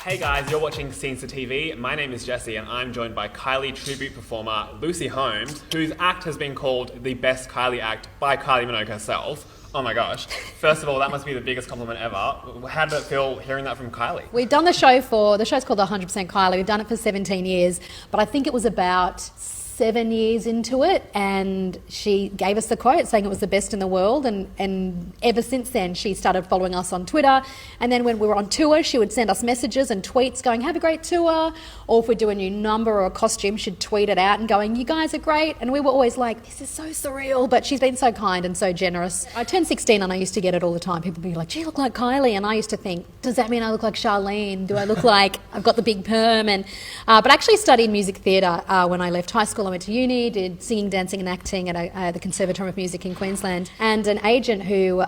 Hey guys, you're watching Scenestr TV. My name is Jesse and I'm joined by Kylie tribute performer Lucy Holmes, whose act has been called the best Kylie act by Kylie Minogue herself. Oh my gosh. First of all, that must be the biggest compliment ever. How did it feel hearing that from Kylie? We've done the show's called 100% Kylie. We've done it for 17 years, but I think it was about 7 years into it, and she gave us the quote saying it was the best in the world, and ever since then she started following us on Twitter, and then when we were on tour she would send us messages and tweets going, have a great tour, or if we do a new number or a costume she'd tweet it out and going, you guys are great, and we were always like, this is so surreal, but she's been so kind and so generous. I turned 16 and I used to get it all the time. People would be like, gee, you look like Kylie, and I used to think, does that mean I look like Charlene? Do I look like I've got the big perm? And but I actually studied music theatre when I left high school. I went to uni, did singing, dancing and acting at the Conservatorium of Music in Queensland, and an agent who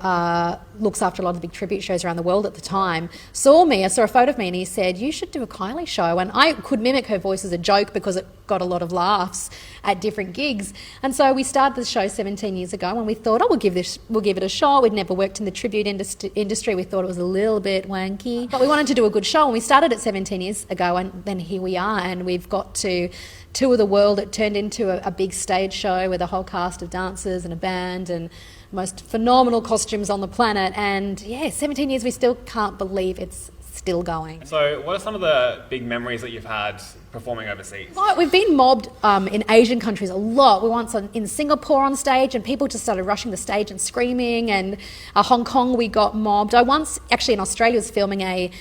looks after a lot of the big tribute shows around the world at the time saw a photo of me, and he said, you should do a Kylie show. And I could mimic her voice as a joke because it got a lot of laughs at different gigs. And so we started the show 17 years ago, and we thought, we'll give it a shot. We'd never worked in the tribute industry. We thought it was a little bit wanky, but we wanted to do a good show, and we started it 17 years ago, and then here we are, and we've got to tour the world. It turned into a big stage show with a whole cast of dancers and a band and most phenomenal costumes on the planet. And 17 years, we still can't believe it's still going. So what are some of the big memories that you've had performing overseas? Well, we've been mobbed in Asian countries a lot. We once in Singapore on stage, and people just started rushing the stage and screaming, and Hong Kong we got mobbed. I once actually in Australia was filming a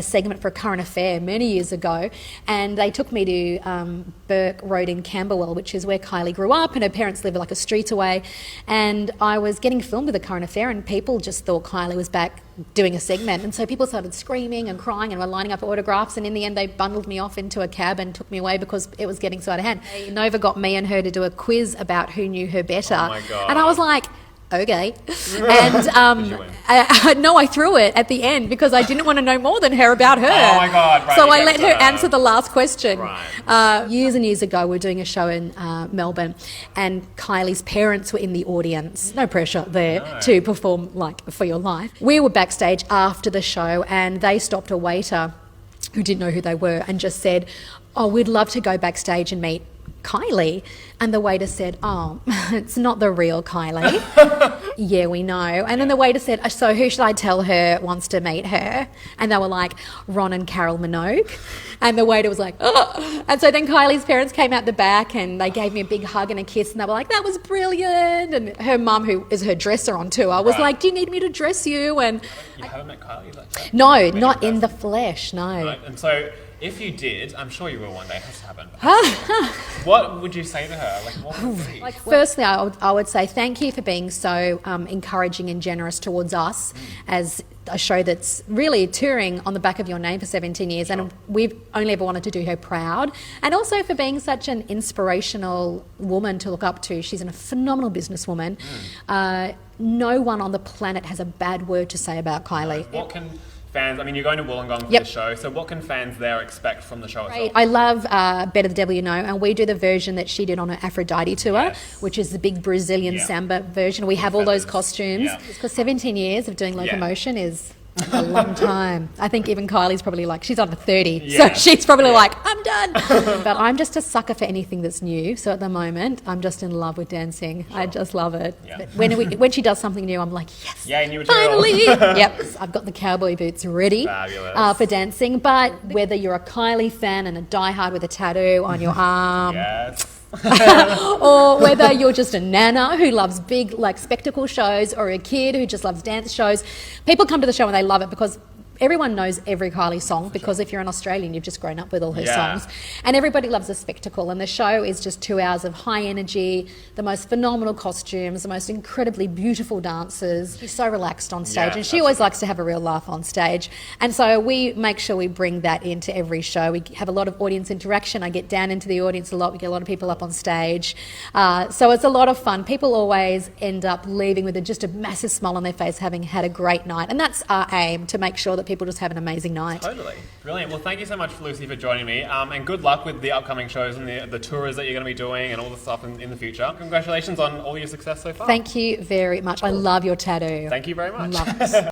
segment for a current affair many years ago, and they took me to Burke Road in Camberwell, which is where Kylie grew up, and her parents live like a street away, and I was getting filmed with a current affair, and people just thought Kylie was back doing a segment, and so people started screaming and crying and were lining up autographs, and in the end they bundled me off into a cab and took me away because it was getting so out of hand. Nova got me and her to do a quiz about who knew her better. Oh my God. And I was like, okay. And Did you win? I threw it at the end because I didn't want to know more than her about her. Oh my God, right. So I let her answer the last question. Right. Years and years ago, we were doing a show in Melbourne, and Kylie's parents were in the audience. No pressure there to perform like For Your Life. We were backstage after the show, and they stopped a waiter who didn't know who they were and just said, oh, we'd love to go backstage and meet Kylie. And the waiter said, oh, it's not the real Kylie. Yeah, we know. And then the waiter said, so who should I tell her wants to meet her? And they were like, Ron and Carol Minogue. And the waiter was like, oh. And so then Kylie's parents came out the back and they gave me a big hug and a kiss, and they were like, that was brilliant. And her mum, who is her dresser on tour, was like, do you need me to dress you? And You haven't met Kylie like that? no, not in the flesh, no. Right. And so if you did, I'm sure you will one day, it has to happen. What would you say to her? Like, what would it be? Firstly, I would say thank you for being so encouraging and generous towards us as a show that's really touring on the back of your name for 17 years. Sure. And we've only ever wanted to do her proud. And also for being such an inspirational woman to look up to. She's a phenomenal businesswoman. No one on the planet has a bad word to say about Kylie. What can fans, I mean, you're going to Wollongong for the show, so what can fans there expect from the show itself? I love Better the Devil You Know, and we do the version that she did on her Aphrodite tour, which is the big Brazilian samba version. We have all those costumes. Because 17 years of doing locomotion is a long time. I think even Kylie's probably like, she's under 30, so she's probably like, I'm done. But I'm just a sucker for anything that's new, so at the moment I'm just in love with dancing. I just love it. But when she does something new, I'm like, yes, new material. finally. Yep, I've got the cowboy boots ready for dancing. But whether you're a Kylie fan and a diehard with a tattoo on your arm, or whether you're just a nana who loves big like spectacle shows, or a kid who just loves dance shows, people come to the show and they love it because everyone knows every Kylie song, because if you're an Australian, you've just grown up with all her songs. And everybody loves a spectacle, and the show is just 2 hours of high energy, the most phenomenal costumes, the most incredibly beautiful dancers. She's so relaxed on stage, and she always likes to have a real laugh on stage. And so we make sure we bring that into every show. We have a lot of audience interaction. I get down into the audience a lot. We get a lot of people up on stage. So it's a lot of fun. People always end up leaving with just a massive smile on their face, having had a great night. And that's our aim, to make sure that people just have an amazing night. Totally. Brilliant. Well, thank you so much, Lucy, for joining me. And good luck with the upcoming shows and the tours that you're going to be doing and all the stuff in the future. Congratulations on all your success so far. Thank you very much. I love your tattoo. Thank you very much. Love it.